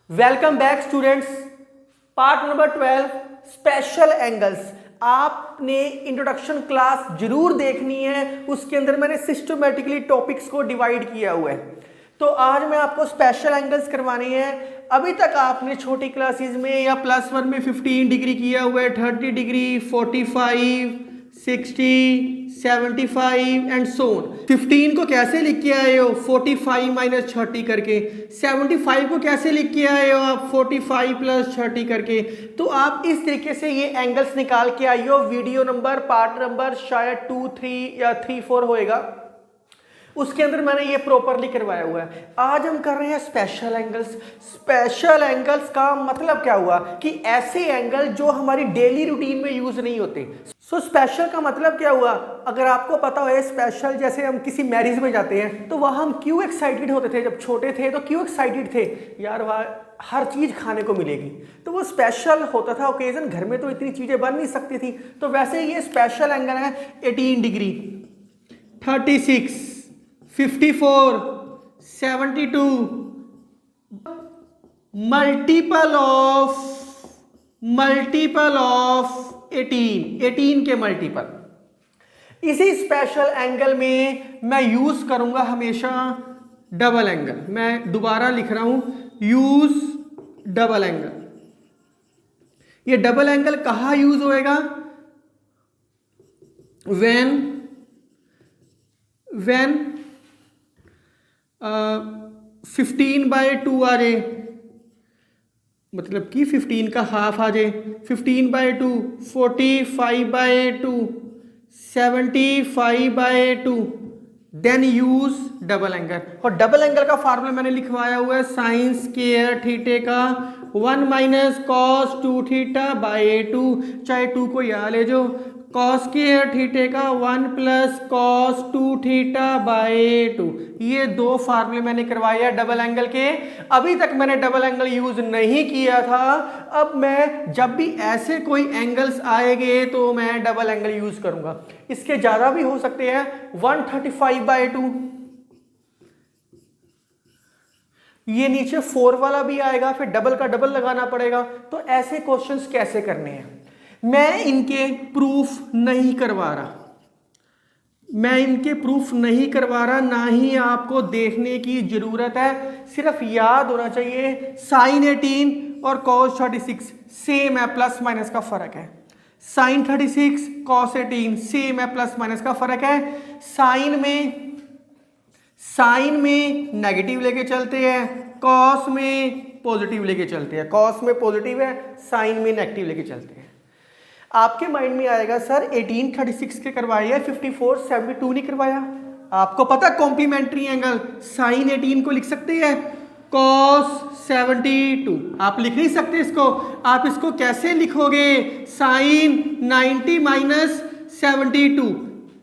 Welcome back students. Part number 12 special angles. आपने introduction class जरूर देखनी है, उसके अंदर मैंने सिस्टमेटिकली टॉपिक्स को डिवाइड किया हुआ है। तो आज मैं आपको स्पेशल एंगल्स करवानी है। अभी तक आपने छोटी क्लासेस में या +1 में 15 डिग्री किया हुआ है, 30 डिग्री, 45, 60, 75 एंड सो ऑन। 15 को कैसे लिख के आए हो? 45 माइनस 30 करके। 75 को कैसे लिख के आए हो आप? 45 प्लस 30 करके। तो आप इस तरीके से ये एंगल्स निकाल के आई हो। वीडियो नंबर पार्ट नंबर शायद 2, 3 या 3, 4 होएगा, उसके अंदर मैंने ये प्रॉपरली करवाया हुआ है। आज हम कर रहे हैं स्पेशल एंगल्स। स्पेशल एंगल्स का मतलब क्या हुआ कि ऐसे एंगल जो हमारी डेली रूटीन में यूज नहीं होते। सो स्पेशल का मतलब क्या हुआ? अगर आपको पता हो स्पेशल, जैसे हम किसी मैरिज में जाते हैं तो वहां हम क्यों एक्साइटेड होते थे? जब छोटे थे तो क्यों एक्साइटेड थे? यार वहां हर चीज खाने को मिलेगी, तो वो स्पेशल होता था ओकेजन। घर में तो इतनी चीजें बन नहीं सकती थी। तो वैसे ये स्पेशल एंगल है 18 डिग्री, 36, 54, 72, मल्टीपल ऑफ 18 के मल्टीपल। इसी स्पेशल एंगल में मैं यूज करूंगा हमेशा डबल एंगल। मैं दोबारा लिख रहा हूं, यूज डबल एंगल। ये डबल एंगल कहां यूज होएगा? व्हेन 15/2 आ जाए, मतलब कि 15 का हाफ आ जाए। 15/2, 45/2, 75/2, देन यूज डबल एंगल। और डबल एंगल का फार्मूला मैंने लिखवाया हुआ है साइन स्क्वायर थीटा का 1 माइनस कॉस 2 थीटा बाय 2, चाहे 2 को यहाँ ले जाओ। कॉस स्क्वायर थीटा का 1 प्लस कॉस 2 थीटा बाय 2। ये दो फार्मूले मैंने करवाए हैं डबल एंगल के। अभी तक मैंने डबल एंगल यूज नहीं किया था। अब मैं जब भी ऐसे कोई एंगल्स आएंगे तो मैं डबल एंगल यूज करूंगा। इसके ज्यादा भी हो सकते हैं, 135/2, ये नीचे 4 वाला भी आएगा, फिर डबल का डबल लगाना पड़ेगा। तो ऐसे क्वेश्चंस कैसे करने हैं मैं इनके प्रूफ नहीं करवा रहा, ना ही आपको देखने की जरूरत है। सिर्फ याद होना चाहिए साइन 18 और कॉस 36 सेम है, प्लस माइनस का फर्क है। साइन 36 कॉस 18 सेम है, प्लस माइनस का फर्क है। साइन में नेगेटिव लेके चलते हैं, कॉस में पॉजिटिव लेके चलते हैं। कॉस में पॉजिटिव है, साइन में नेगेटिव लेके चलते हैं। आपके माइंड में आएगा सर 18 36 के करवाए हैं, 54 72 नहीं करवाया। आपको पता कॉम्प्लीमेंट्री एंगल साइन 18 को लिख सकते हैं कॉस 72। आप लिख नहीं सकते इसको। आप इसको कैसे लिखोगे? Sign 90 minus 72।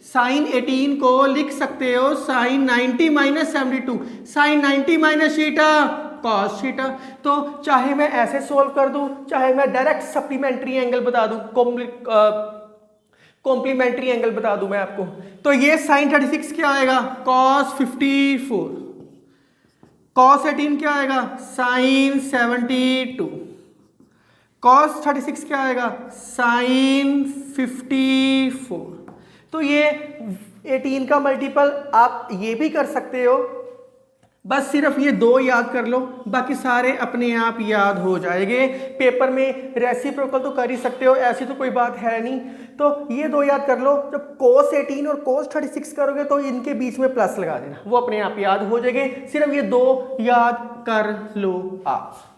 साइन 18 को लिख सकते हो sine 90 minus 72। Sine 90 minus theta cos theta. तो चाहे मैं ऐसे सोल्व कर दूं, चाहे मैं डायरेक्ट सप्लीमेंट्री एंगल बता दूं, कॉम्प्लीमेंट्री एंगल बता दूं मैं आपको। तो ये साइन 36 क्या आएगा? कॉस 54। कॉस 18 क्या आएगा? साइन 72। कॉस 36 क्या आएगा? साइन 54। तो ये 18 का मल्टीपल आप ये भी कर सकते हो। बस सिर्फ ये दो याद कर लो, बाकी सारे अपने आप याद हो जाएंगे। पेपर में रेसिप्रोकल तो कर ही सकते हो, ऐसी तो कोई बात है नहीं। तो ये दो याद कर लो। जब cos 18 और cos 36 करोगे तो इनके बीच में प्लस लगा देना, वो अपने आप याद हो जाएंगे। सिर्फ ये दो याद कर लो आप।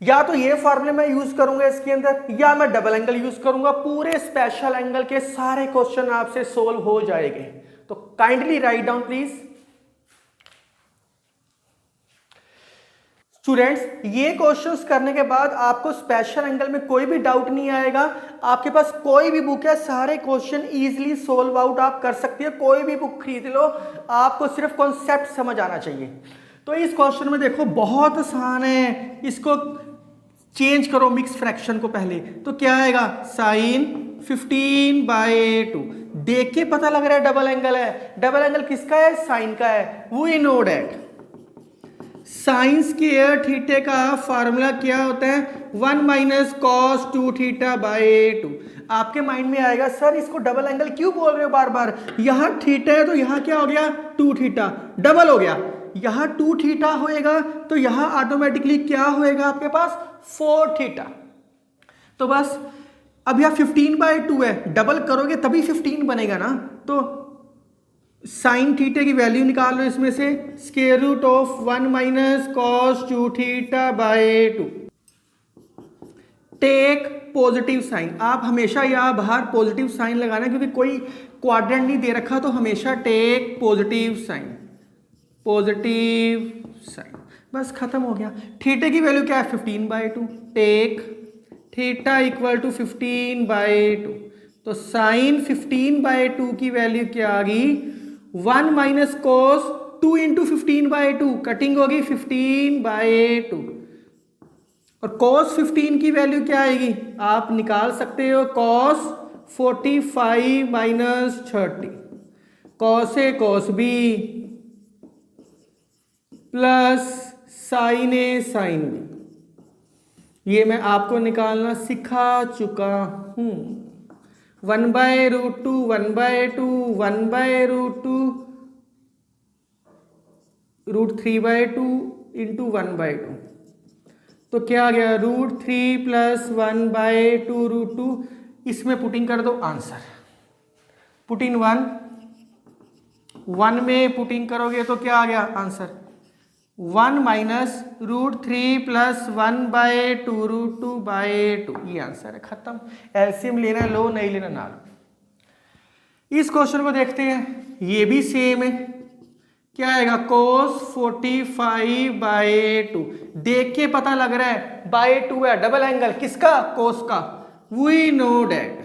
या तो ये फार्मूले मैं यूज करूंगा इसके अंदर, या मैं डबल एंगल यूज करूंगा। पूरे स्पेशल एंगल के सारे क्वेश्चन आपसे सोल्व हो जाएंगे। तो kindly write down please. Students, ये क्वेश्चंस करने के बाद आपको स्पेशल एंगल में कोई भी डाउट नहीं आएगा। आपके पास कोई भी बुक है, सारे क्वेश्चन इजीली सोल्व आउट आप कर सकते हैं। कोई भी बुक खरीद लो, आपको सिर्फ कॉन्सेप्ट समझ आना चाहिए। तो इस क्वेश्चन में देखो बहुत आसान है, इसको चेंज करो मिक्स फ्रैक्शन को पहले। तो क्या आएगा? साइन 15/2। देख के पता लग रहा है डबल एंगल है। डबल एंगल किसका है? साइन का है। We know that sine square theta का फार्मूला क्या होता है? 1 माइनस कॉस 2 थीटा बाय 2। आपके माइंड में आएगा सर इसको डबल एंगल क्यों बोल रहे हो बार बार, यहाँ थीटा है तो यहाँ क्या हो गया 2 थीटा, डबल हो गया, यहाँ 2 थीटा होएगा तो यहाँ ऑटोमेटिकली क्या होएगा आपके पास 4 थीटा। तो बस अब यहाँ 15/2 है, डबल करोगे तभी 15 बनेगा ना, तो साइन थीटा की वैल्यू निकाल लो इसमें से, square root of 1 minus cos 2 theta by 2। Take positive sign, आप हमेशा यहाँ बाहर पॉजिटिव साइन लगाना क्योंकि कोई क्वाड्रेंट नहीं दे रखा, तो हमेशा take positive sign, positive sign, बस खत्म हो गया। थीटा की वैल्यू क्या है 15/2, टेक थीटा इक्वल टू 15/2, तो साइन 15/2 की वैल्यू क्या आ गई 1 माइनस कॉस 2 इंटू 15/2, कटिंग होगी 15/2, और कॉस 15 की वैल्यू क्या आएगी आप निकाल सकते हो, cos 45 minus 30, cos A cos B plus sign A sine B, ये मैं आपको निकालना सिखा चुका हूं। 1/√2 1/2 1/√2 √3/2 इंटू 1/2, तो क्या आ गया √3 प्लस 1/2 √2, इसमें पुटिंग कर दो आंसर, पुटिंग 1 में पुटिंग करोगे तो क्या आ गया आंसर 1 माइनस √3 प्लस 1/2 √2/2, ये आंसर है, खत्म। एलसीएम लेना लो, नहीं लेना ना लो। इस क्वेश्चन को देखते हैं, ये भी सेम है, क्या आएगा cos 45/2, देख के पता लग रहा है बाय 2 है, डबल एंगल किसका cos का, वी नो डैट,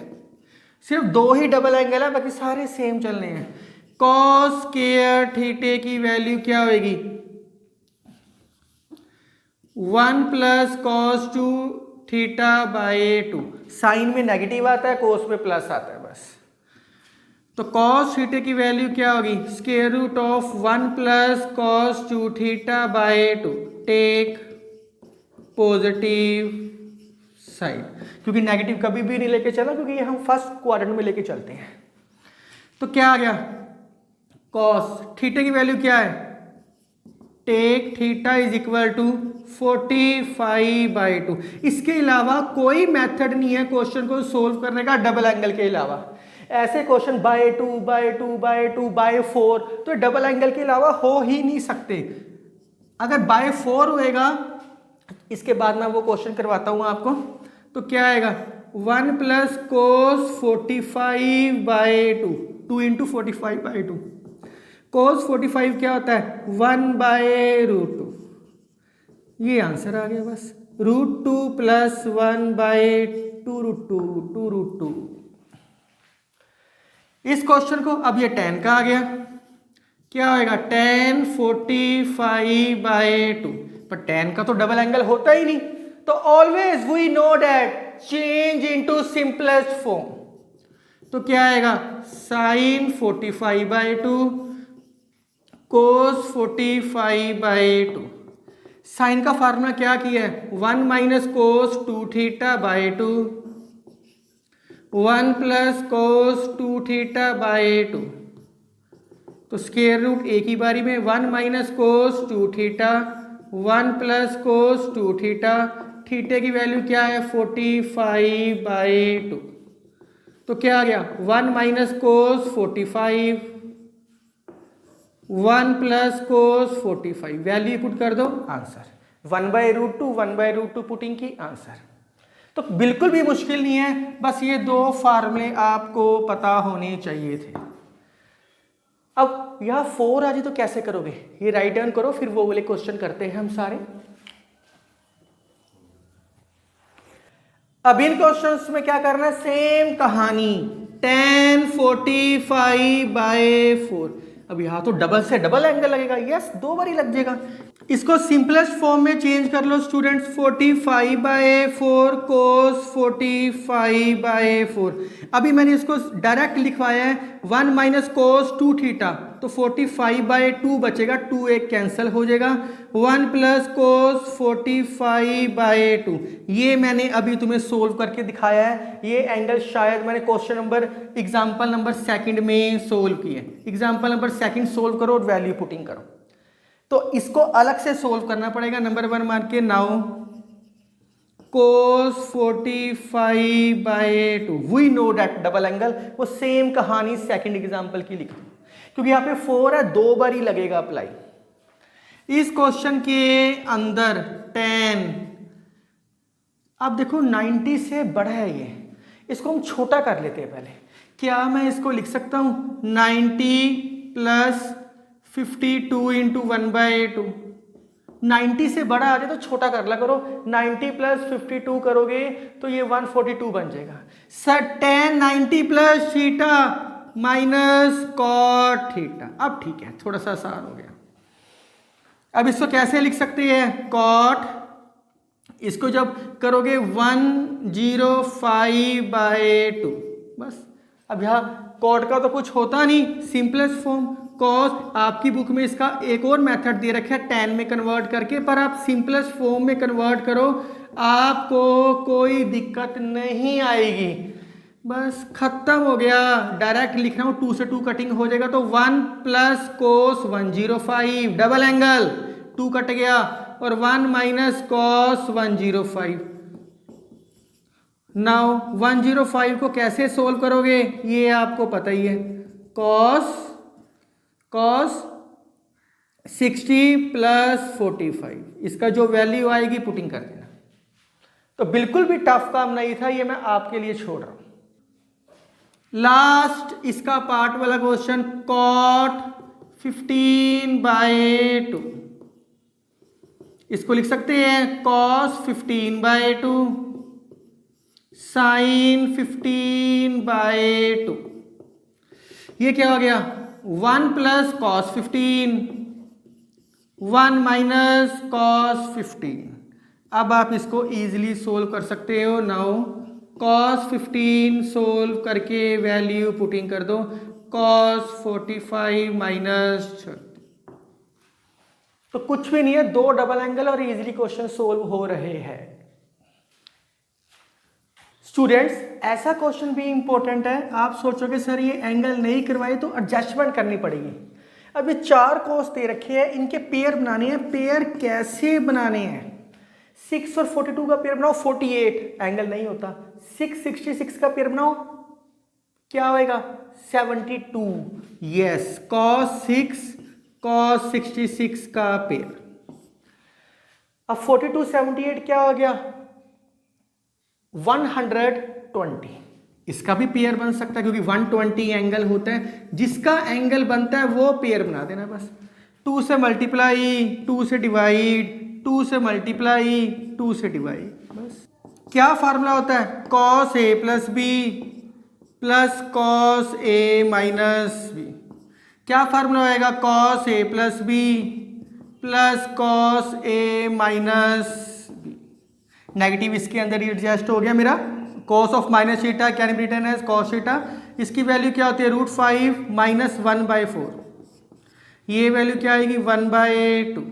सिर्फ 2 ही डबल एंगल है, बाकी सारे सेम चलने हैं। cos स्क्वायर थीटा की वैल्यू क्या होगी 1 plus cos 2 theta by 2, sine में नेगेटिव आता है, कोस में प्लस आता है बस, तो कॉस थीटा की वैल्यू क्या होगी square root of 1 plus cos 2 theta by 2, take positive side, क्योंकि नेगेटिव कभी भी नहीं लेके चला, क्योंकि ये हम फर्स्ट क्वाड्रेंट में लेके चलते हैं। तो क्या आ गया कॉस थीटा की वैल्यू क्या है, take theta is equal to 45/2। इसके अलावा कोई मेथड नहीं है क्वेश्चन को सोल्व करने का डबल एंगल के अलावा। ऐसे क्वेश्चन बाय 4 तो डबल एंगल के अलावा हो ही नहीं सकते। अगर बाय 4 होएगा, इसके बाद मैं वो क्वेश्चन करवाता हूं आपको, तो क्या आएगा 1 प्लस कोस 45/2, 2 इंटू 45/2, कोस 45 क्या होता है 1/√2, ये आंसर आ गया बस, √2 प्लस 1/2√2, 2√2। इस क्वेश्चन को अब ये tan का आ गया, क्या होएगा tan 45/2, पर tan का तो डबल एंगल होता ही नहीं, तो always we know that change into simplest form, तो क्या आएगा sin 45/2 cos 45/2, साइन का फार्मूला क्या किया है 1 minus cos 2 theta by 2, 1 plus cos 2 theta by 2, तो स्क्वायर रूट एक ही बारी में 1 minus cos 2 theta, 1 plus cos 2 theta, theta की वैल्यू क्या है 45/2, तो क्या आ गया 1 माइनस कोस 45, 1 प्लस कोस 45, वैल्यू पुट कर दो आंसर, 1/√2 1/√2 पुटिंग की आंसर। तो बिल्कुल भी मुश्किल नहीं है, बस ये 2 फार्मूले आपको पता होने चाहिए थे। अब यहां 4 आ जाए तो कैसे करोगे, ये राइट टर्न करो, फिर वो वाले क्वेश्चन करते हैं हम सारे। अब इन क्वेश्चंस में क्या करना है, सेम कहानी, tan 45/4, अब यहां तो डबल से डबल एंगल लगेगा, यस 2 बार ही लग जाएगा, इसको सिंपलेस्ट फॉर्म में चेंज कर लो स्टूडेंट्स, 45/4 cos 45/4। अभी मैंने इसको डायरेक्ट लिखवाया है 1 माइनस कोस 2 थीटा, तो 45/2 बचेगा, 2 एक कैंसिल हो जाएगा, 1 प्लस कोस 45/2। ये मैंने अभी तुम्हें सोल्व करके दिखाया है। ये एंगल शायद मैंने क्वेश्चन नंबर एग्जाम्पल नंबर 2 में सोल्व किया है। एग्जाम्पल नंबर 2 सोल्व करो और वैल्यू पुटिंग करो। तो इसको अलग से सोल्व करना पड़ेगा। नंबर 1 मान के now cos 45/2, we know that double angle. वो सेम कहानी सेकंड एग्जांपल की लिखी, क्योंकि यहां पे 4 है, 2 बार ही लगेगा अप्लाई। इस क्वेश्चन के अंदर 10, अब देखो 90 से बड़ा है ये, इसको हम छोटा कर लेते हैं पहले। क्या मैं इसको लिख सकता हूं 90 प्लस 52 इंटू 1/2। 90 से बड़ा आ जाए तो छोटा कर ला करो। 90 प्लस 52 करोगे तो ये 142 बन जाएगा। Sir tan 90 plus theta minus cot theta. अब ठीक है, थोड़ा सा आसान हो गया। अब इसको कैसे लिख सकते हैं, कॉट, इसको जब करोगे 105/2 बस। अब यहाँ कॉट का तो कुछ होता नहीं, सिंपलेस्ट फॉर्म कॉस। आपकी बुक में इसका एक और मेथड दे रखा है tan में कन्वर्ट करके, पर आप सिंपलेस्ट फॉर्म में कन्वर्ट करो, आपको कोई दिक्कत नहीं आएगी। बस खत्म हो गया। डायरेक्ट लिख रहा हूं, 2 से 2 कटिंग हो जाएगा, तो 1 प्लस कोस 105, डबल एंगल 2 कट गया, और 1 माइनस कॉस 105। नाउ 105 को कैसे सोल्व करोगे ये आपको पता ही है। कॉस 60 प्लस 45, इसका जो वैल्यू आएगी पुटिंग कर देना। तो बिल्कुल भी टफ काम नहीं था, ये मैं आपके लिए छोड़ रहा हूं। लास्ट इसका पार्ट वाला क्वेश्चन, कॉट 15/2। इसको लिख सकते हैं कॉस 15/2 साइन 15/2। ये क्या हो गया, 1 प्लस कॉस 15, 1 माइनस कॉस 15। अब आप इसको इजीली सोल्व कर सकते हो। नाउ कॉस 15 सोल्व करके वैल्यू पुटिंग कर दो, कॉस 45 माइनस 30। तो कुछ भी नहीं है, 2 डबल एंगल और इजीली क्वेश्चन सोल्व हो रहे हैं। स्टूडेंट्स, ऐसा क्वेश्चन भी इंपॉर्टेंट है। आप सोचोगे सर ये एंगल नहीं करवाए तो एडजस्टमेंट करनी पड़ेगी। अब ये 4 कोस दे रखे हैं, इनके पेयर बनाने हैं। पेयर कैसे बनाने हैं, 6 और 42 का पेयर बनाओ 48, एंगल नहीं होता। 666 का पेयर बनाओ, क्या होएगा 72। यस, cos 6 cos 66 का पेयर। अब 42 78 क्या हो गया 120। इसका भी पेयर बन सकता है, क्योंकि 120 एंगल होता है। जिसका एंगल बनता है वो पेयर बना देना बस। 2 से मल्टीप्लाई, 2 से डिवाइड, 2 से मल्टीप्लाई, 2 से डिवाइड। बस क्या फार्मूला होता है, cos a plus b plus cos a minus b. क्या फार्मूला होएगा, cos a plus b plus cos a minus b. Negative इसके अंदर एडजस्ट हो गया मेरा। cos of minus theta can be written as cos theta. इसकी value क्या होती है, √5 माइनस 1/4। ये वैल्यू क्या आएगी 1/2।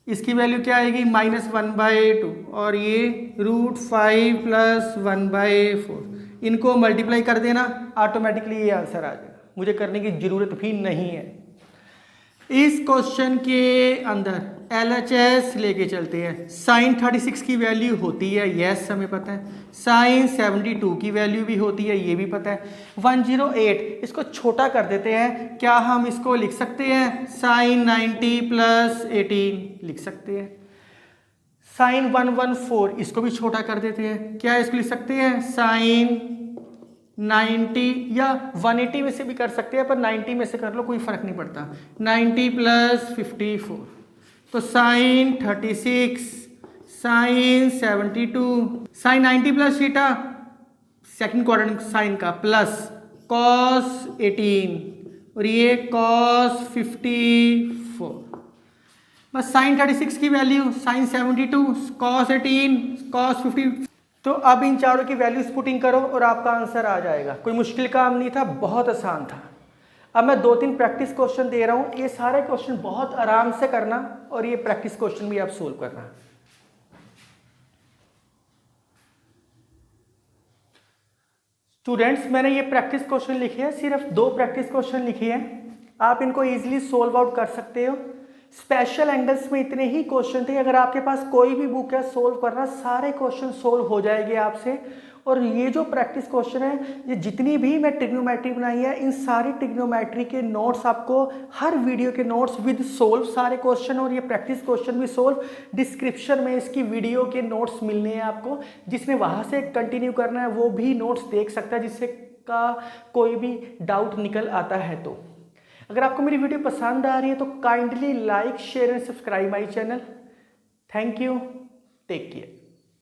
इसकी वैल्यू क्या आएगी -1/2, और ये √5 प्लस 1/4। इनको मल्टीप्लाई कर देना, ऑटोमेटिकली ये आंसर आ जाएगा, मुझे करने की जरूरत भी नहीं है। इस क्वेश्चन के अंदर LHS लेके चलते हैं। साइन 36 की वैल्यू होती है, यस हमें पता है। साइन 72 की वैल्यू भी होती है, ये भी पता है। 108 इसको छोटा कर देते हैं। क्या हम इसको लिख सकते हैं, साइन 90 प्लस 18 लिख सकते हैं। साइन 114 इसको भी छोटा कर देते हैं। क्या इसको लिख सकते हैं, साइन 90 या 180 में से भी कर सकते हैं, पर 90 में से कर लो, कोई फर्क नहीं पड़ता। 90 प्लस 54, तो sine 36 sine 72, sine 90 plus theta second quadrant sine का प्लस कॉस 18, और ये कॉस 54। बस साइन 36 की वैल्यू, साइन 72, कॉस 18, कॉस 50। तो अब इन चारों की वैल्यूज पुटिंग करो और आपका आंसर आ जाएगा। कोई मुश्किल काम नहीं था, बहुत आसान था। अब मैं 2-3 प्रैक्टिस क्वेश्चन दे रहा हूँ, ये सारे क्वेश्चन बहुत आराम से करना और ये प्रैक्टिस क्वेश्चन भी आप सोल्व करना। स्टूडेंट्स, मैंने ये प्रैक्टिस क्वेश्चन लिखे हैं, सिर्फ 2 प्रैक्टिस क्वेश्चन लिखे हैं, आप इनको इजीली सोल्व आउट कर सकते हो। स्पेशल एंगल्स में इतने ही क्वेश्चन थे, अगर आपके पास कोई भी बुक है सोल्व करना, सारे क्वेश्चन सोल्व हो जाएंगे आपसे। और ये जो प्रैक्टिस क्वेश्चन है, ये जितनी भी मैं ट्रिग्नोमेट्री बनाई है, इन सारी ट्रिग्नोमेट्री के नोट्स आपको हर वीडियो के नोट्स विद सोल्व सारे क्वेश्चन और ये प्रैक्टिस क्वेश्चन भी सोल्व डिस्क्रिप्शन में इसकी वीडियो के नोट्स मिलने हैं आपको। जिसने वहाँ से कंटिन्यू करना है वो भी नोट्स देख सकता है, जिससे का कोई भी डाउट निकल आता है। तो अगर आपको मेरी वीडियो पसंद आ रही है तो kindly like, share and subscribe my channel. Thank you, take care.